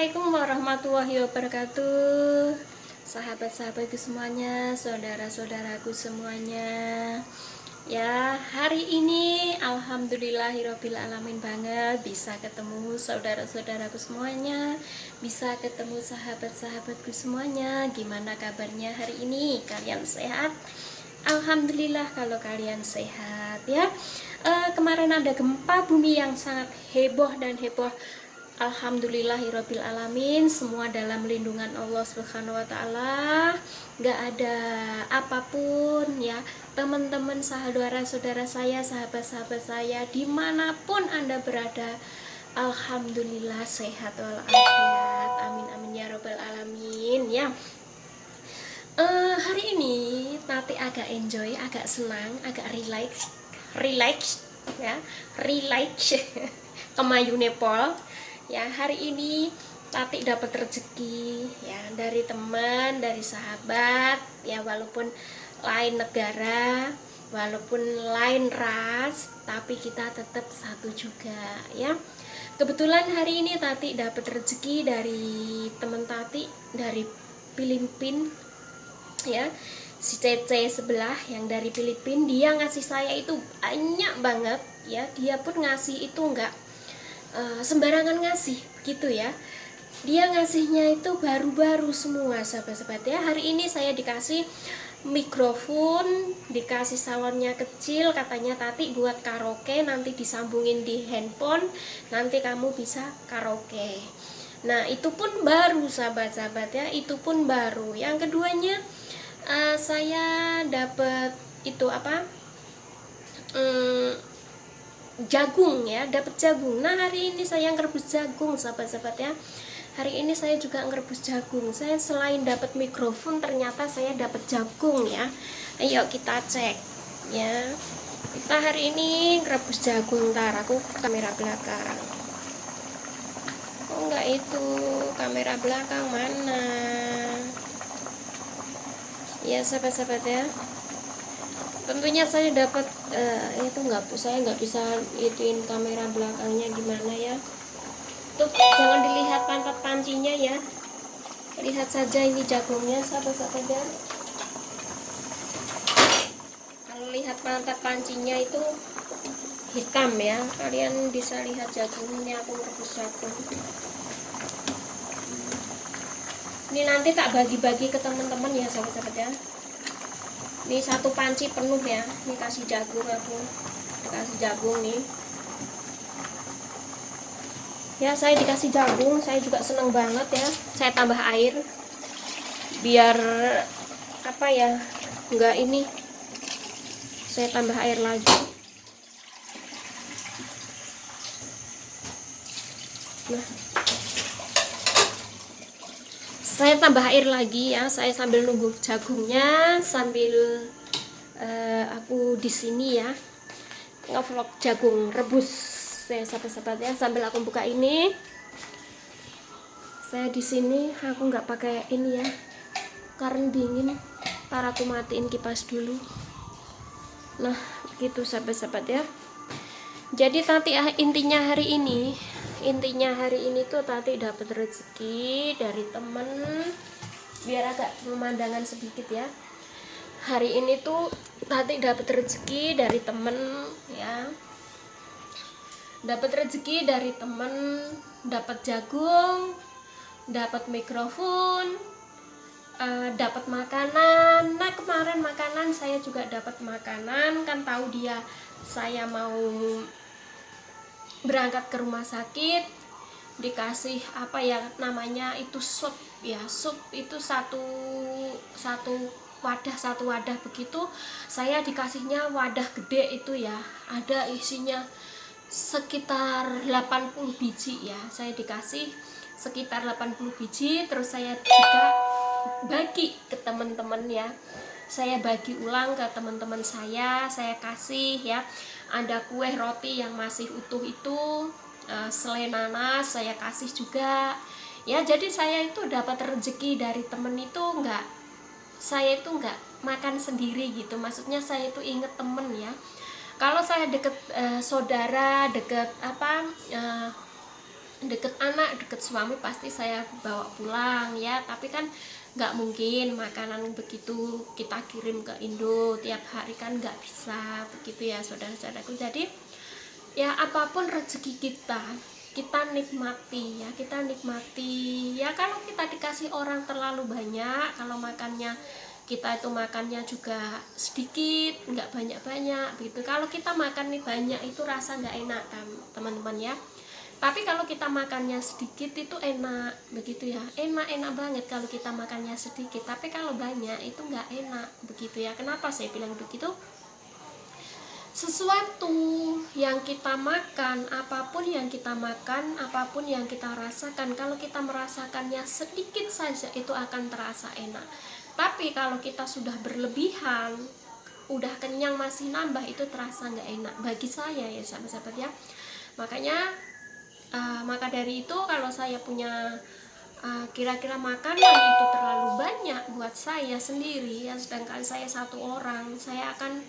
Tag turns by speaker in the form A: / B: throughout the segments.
A: Assalamualaikum warahmatullahi wabarakatuh. Sahabat-sahabatku semuanya, saudara-saudaraku semuanya. Ya, hari ini alhamdulillahirabbil alamin banget bisa ketemu saudara-saudaraku semuanya, bisa ketemu sahabat-sahabatku semuanya. Gimana kabarnya hari ini? Kalian sehat? Alhamdulillah kalau kalian sehat ya. Kemarin ada gempa bumi yang sangat heboh dan heboh. Alhamdulillahirabbil alamin, semua dalam lindungan Allah Subhanahu wa taala. Gak ada apapun ya, teman-teman, saudara-saudara saya, sahabat-sahabat saya, dimanapun Anda berada, alhamdulillah sehat walafiat. Amin amin ya rabbal alamin ya. Hari ini Tati agak enjoy, agak senang, agak relax ya, relax ke Mayu Nepal. Ya, hari ini Tati dapat rezeki ya dari teman, dari sahabat ya, walaupun lain negara, walaupun lain ras, tapi kita tetap satu juga ya. Kebetulan hari ini Tati dapat rezeki dari teman Tati dari Filipina ya, si Cece sebelah yang dari Filipina. Dia ngasih saya itu banyak banget ya, dia pun ngasih itu enggak sembarangan ngasih gitu ya. Dia ngasihnya itu baru-baru semua sahabat-sahabat ya. Hari ini saya dikasih mikrofon, dikasih salonnya kecil, katanya Tati buat karaoke, nanti disambungin di handphone, nanti kamu bisa karaoke. Nah itu pun baru sahabat-sahabat ya, itu pun baru. Yang keduanya saya dapat itu apa, jagung ya, dapat jagung. Nah hari ini saya ngerebus jagung sahabat-sahabat ya. Hari ini saya juga ngerebus jagung. Saya selain dapat mikrofon, ternyata saya dapat jagung ya. Ayo kita cek ya. Kita hari ini ngerebus jagung. Ntar aku kamera belakang. Oh enggak, itu kamera belakang mana ya sahabat-sahabat ya. Tentunya saya dapat itu saya nggak bisa ituin kamera belakangnya gimana ya. Tuh jangan dilihat pantat pancinya ya, lihat saja ini jagungnya sahabat-sahabat ya. Kalau lihat pantat pancinya itu hitam ya, kalian bisa lihat jagungnya. Aku merebus jagung ini, nanti tak bagi-bagi ke teman-teman ya sahabat-sahabat ya. Ini satu panci penuh ya, ini kasih jagung, aku kasih jagung nih ya. Saya dikasih jagung, saya juga seneng banget ya. Saya tambah air biar apa ya, enggak ini, saya tambah air lagi. Nah saya tambah air lagi ya, saya sambil nunggu jagungnya, sambil aku di sini ya ngevlog jagung rebus ya sahabat-sahabat ya. Sambil aku buka ini, saya di sini aku nggak pakai ini ya karena dingin. Ntar aku matiin kipas dulu. Nah gitu sahabat-sahabat ya. Jadi Tati intinya hari ini tuh Tati dapat rezeki dari temen, biar agak pemandangan sedikit ya. Hari ini tuh Tati dapat rezeki dari temen ya, dapat rezeki dari temen, dapat jagung, dapat mikrofon, dapat makanan. Nah kemarin makanan saya juga dapat makanan, kan tahu dia saya mau berangkat ke rumah sakit, dikasih apa ya namanya itu, sup ya. Sup itu satu wadah begitu. Saya dikasihnya wadah gede itu ya, ada isinya sekitar 80 biji ya. Saya dikasih sekitar 80 biji, terus saya juga bagi ke teman-teman ya. Saya bagi ulang ke teman-teman saya kasih ya. Ada kue roti yang masih utuh itu, selai nanas saya kasih juga ya. Jadi saya itu dapat rezeki dari temen itu, saya itu enggak makan sendiri gitu. Maksudnya saya itu inget temen ya. Kalau saya deket saudara, deket apa deket anak, deket suami pasti saya bawa pulang ya. Tapi kan nggak mungkin makanan begitu kita kirim ke Indo tiap hari, kan nggak bisa begitu ya saudara-saudaraku. Jadi ya apapun rezeki kita nikmati ya, kita nikmati ya. Kalau kita dikasih orang terlalu banyak, kalau makannya kita itu makannya juga sedikit, nggak banyak-banyak begitu. Kalau kita makan nih banyak itu rasa nggak enak kan teman-teman ya. Tapi kalau kita makannya sedikit itu enak begitu ya, enak banget kalau kita makannya sedikit. Tapi kalau banyak itu nggak enak begitu ya. Kenapa saya bilang begitu? Sesuatu yang kita makan, apapun yang kita makan, apapun yang kita rasakan, kalau kita merasakannya sedikit saja itu akan terasa enak. Tapi kalau kita sudah berlebihan, udah kenyang masih nambah, itu terasa nggak enak bagi saya ya sahabat-sahabat ya. Makanya maka dari itu kalau saya punya kira-kira makanan itu terlalu banyak buat saya sendiri ya, sedangkan saya satu orang, saya akan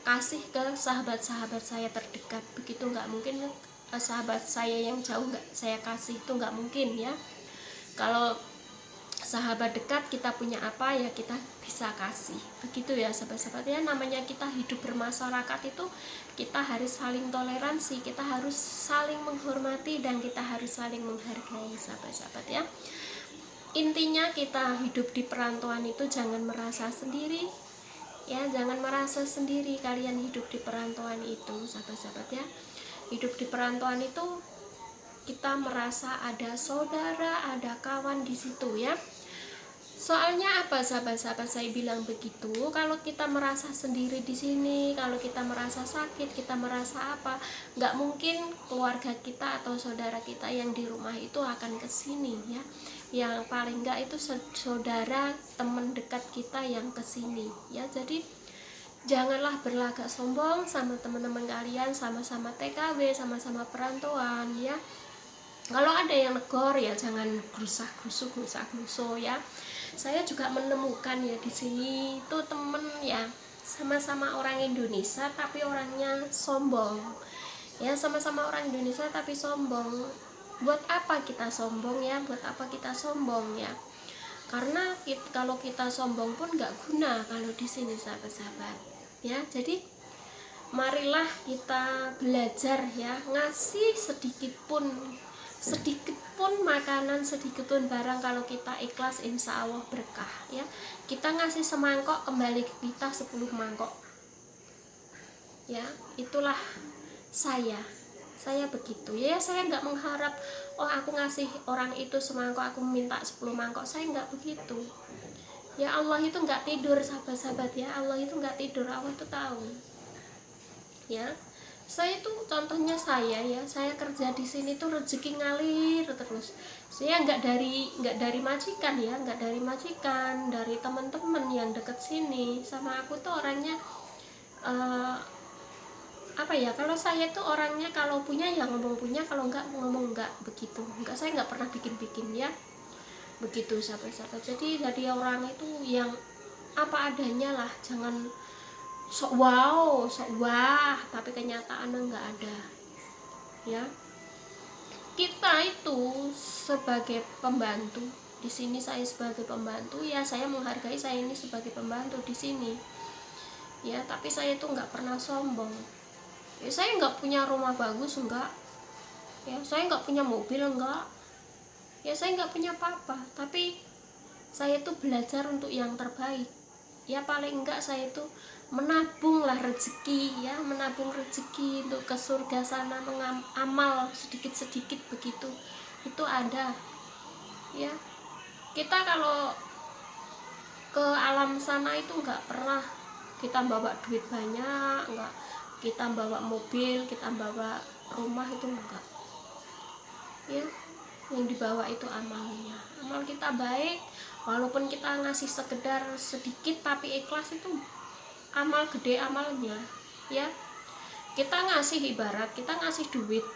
A: kasih ke sahabat-sahabat saya terdekat begitu. Nggak mungkin sahabat saya yang jauh nggak saya kasih, itu nggak mungkin ya. Kalau sahabat dekat kita punya apa ya kita bisa kasih begitu ya sahabat-sahabat ya. Namanya kita hidup bermasyarakat itu kita harus saling toleransi, kita harus saling menghormati, dan kita harus saling menghargai sahabat-sahabat ya. Intinya kita hidup di perantauan itu jangan merasa sendiri ya, jangan merasa sendiri kalian hidup di perantauan itu sahabat-sahabat ya. Hidup di perantauan itu kita merasa ada saudara, ada kawan di situ ya. Soalnya apa sahabat-sahabat saya bilang begitu? Kalau kita merasa sendiri di sini, kalau kita merasa sakit, kita merasa apa, nggak mungkin keluarga kita atau saudara kita yang di rumah itu akan kesini ya. Yang paling nggak itu saudara, teman dekat kita yang kesini ya. Jadi janganlah berlagak sombong sama teman-teman kalian, sama-sama TKW, sama-sama perantauan ya. Kalau ada yang negor ya jangan gerusak-gerusuk ya. Saya juga menemukan ya di sini itu temen ya, sama-sama orang Indonesia tapi orangnya sombong ya, sama-sama orang Indonesia tapi sombong. Buat apa kita sombong ya, buat apa kita sombong ya? Karena kalau kita sombong pun nggak guna kalau di sini sahabat-sahabat ya. Jadi marilah kita belajar ya, ngasih sedikit pun makanan, sedikit pun barang, kalau kita ikhlas insya Allah berkah ya. Kita ngasih semangkok kembali ke kita 10 mangkok ya. Itulah saya begitu ya. Saya nggak mengharap oh aku ngasih orang itu semangkok aku minta 10 mangkok, saya nggak begitu ya. Allah itu nggak tidur sahabat-sahabat ya, Allah itu nggak tidur, Allah itu tahu ya. Saya tuh contohnya saya ya, saya kerja di sini tuh rezeki ngalir terus. Saya nggak dari majikan ya, nggak dari majikan, dari teman-teman yang deket sini sama aku tuh orangnya apa ya, kalau saya tuh orangnya kalau punya ya ngomong punya, kalau nggak ngomong nggak begitu. Nggak, saya nggak pernah bikin-bikin ya begitu sahabat-sahabat. Jadi orang itu yang apa adanya lah, jangan sok wow, sok wah, tapi kenyataannya nggak ada ya. Kita itu sebagai pembantu di sini, saya sebagai pembantu ya, saya menghargai saya ini sebagai pembantu di sini ya. Tapi saya itu nggak pernah sombong ya. Saya nggak punya rumah bagus enggak ya, saya nggak punya mobil enggak ya, saya nggak punya apa-apa, tapi saya itu belajar untuk yang terbaik ya. Paling enggak saya itu menabung lah rezeki ya, menabung rezeki untuk ke surga sana, mengamal sedikit-sedikit begitu, itu ada ya. Kita kalau ke alam sana itu nggak pernah kita bawa duit banyak, nggak kita bawa mobil, kita bawa rumah, itu enggak ya. Yang dibawa itu amalnya, amal kita baik, walaupun kita ngasih sekedar sedikit tapi ikhlas, itu amal gede amalnya ya. Kita ngasih, ibarat kita ngasih duit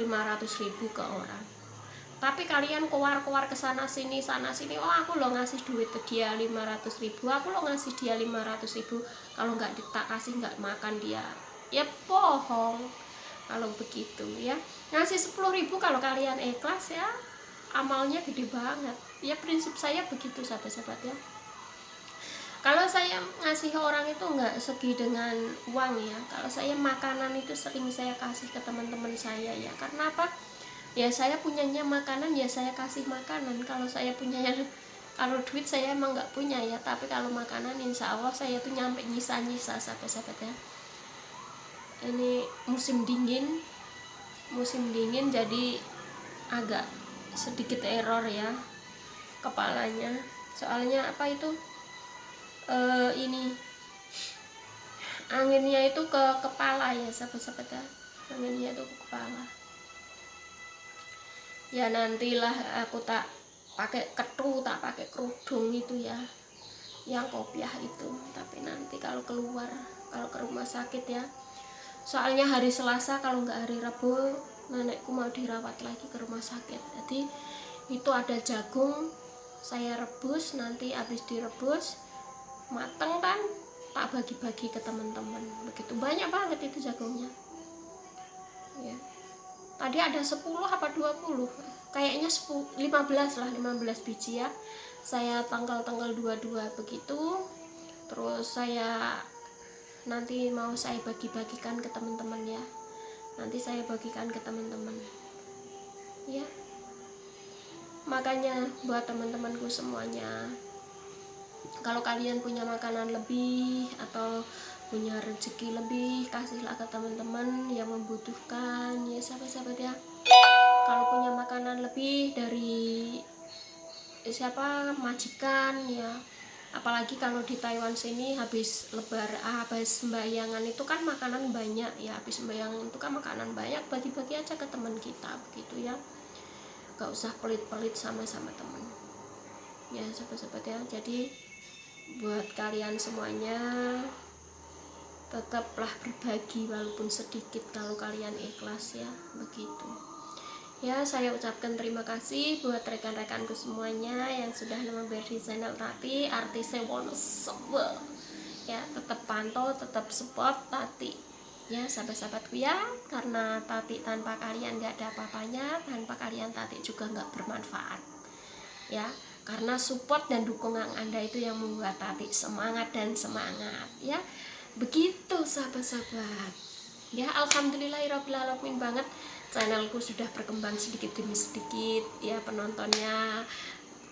A: 500.000 ke orang, tapi kalian keluar ke sana sini, oh aku lo ngasih duit ke dia 500.000, aku lo ngasih dia 500.000, kalau nggak tak kasih nggak makan dia ya, bohong. kalau begitu ya. Ngasih 10.000 kalau kalian ikhlas ya, amalnya gede banget ya. Prinsip saya begitu sahabat-sahabat ya. Kalau saya ngasih orang itu nggak segi dengan uang ya. Kalau saya makanan itu sering saya kasih ke teman-teman saya ya. Karena apa? Ya saya punyanya makanan ya saya kasih makanan. Kalau saya punyanya, kalau duit saya emang nggak punya ya. Tapi kalau makanan insya Allah saya tuh nyampe nyisa-nyisa sahabat-sahabat ya. Ini musim dingin jadi agak sedikit error ya kepalanya. Soalnya apa itu? Ini anginnya itu ke kepala ya sahabat-sahabat ya. Anginnya itu ke kepala ya. Nantilah aku tak pakai ketu, tak pakai kerudung itu ya, yang kopiah itu. Tapi nanti kalau keluar, kalau ke rumah sakit ya. Soalnya hari Selasa kalau nggak hari Rabu nenekku mau dirawat lagi ke rumah sakit. Jadi itu ada jagung saya rebus, nanti habis direbus mateng kan tak bagi-bagi ke teman-teman. Begitu banyak banget itu jagungnya ya. Tadi ada 10 apa 20, kayaknya 15 lah, 15 biji ya. Saya tanggal 22 begitu. Terus saya nanti mau saya bagi-bagikan ke teman-teman ya. Nanti saya bagikan ke teman-teman ya. Makanya buat teman-temanku semuanya, kalau kalian punya makanan lebih atau punya rezeki lebih, kasihlah ke teman-teman yang membutuhkan ya sahabat-sahabat ya. Kalau punya makanan lebih dari siapa, majikan ya. Apalagi kalau di Taiwan sini habis sembayangan itu kan makanan banyak ya. Habis sembayangan itu kan makanan banyak, bagi-bagi aja ke teman kita begitu ya. Gak usah pelit-pelit sama teman ya sahabat-sahabat ya. Jadi buat kalian semuanya, tetaplah berbagi walaupun sedikit kalau kalian ikhlas ya, begitu ya. Saya ucapkan terima kasih buat rekan-rekanku semuanya yang sudah mampir di channel Tati Artise Wonosobo ya. Tetap pantau, tetap support Tati ya sahabat-sahabatku ya. Karena Tati tanpa kalian gak ada apa-apanya, tanpa kalian Tati juga gak bermanfaat ya. Karena support dan dukungan Anda itu yang membuat Tati semangat dan semangat ya. Begitu sahabat-sahabat ya. Alhamdulillahirrahmanirrahim banget, channelku sudah berkembang sedikit demi sedikit ya penontonnya.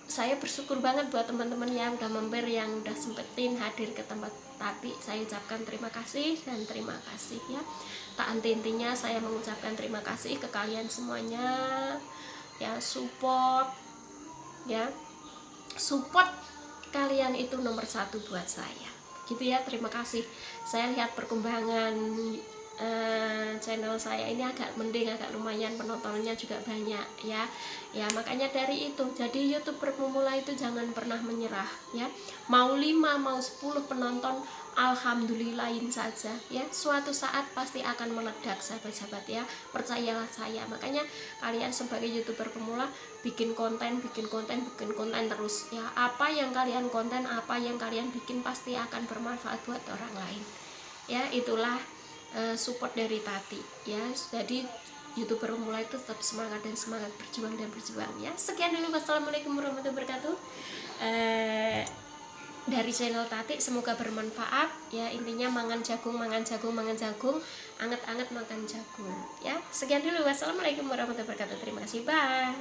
A: Saya bersyukur banget buat teman-teman yang udah mampir, yang udah sempetin hadir ke tempat Tati. Saya ucapkan terima kasih dan terima kasih ya. Tak henti-hentinya saya mengucapkan terima kasih ke kalian semuanya ya. Support ya, support kalian itu nomor satu buat saya gitu ya. Terima kasih. Saya lihat perkembangan channel saya ini agak mending, agak lumayan, penontonnya juga banyak ya. Ya makanya dari itu, jadi YouTuber pemula itu jangan pernah menyerah ya. Mau 5 mau 10 penonton, alhamdulillahin saja ya. Suatu saat pasti akan meledak sahabat-sahabat ya, percayalah saya. Makanya kalian sebagai YouTuber pemula bikin konten terus ya. Apa yang kalian konten, apa yang kalian bikin pasti akan bermanfaat buat orang lain ya. Itulah support dari Tati ya. Jadi YouTuber pemula itu tetap semangat dan semangat berjuang ya. Sekian dulu, wassalamualaikum warahmatullahi wabarakatuh dari channel Tati. Semoga bermanfaat ya. Intinya mangan jagung, anget-anget makan jagung ya. Sekian dulu, wassalamualaikum warahmatullahi wabarakatuh. Terima kasih, bye.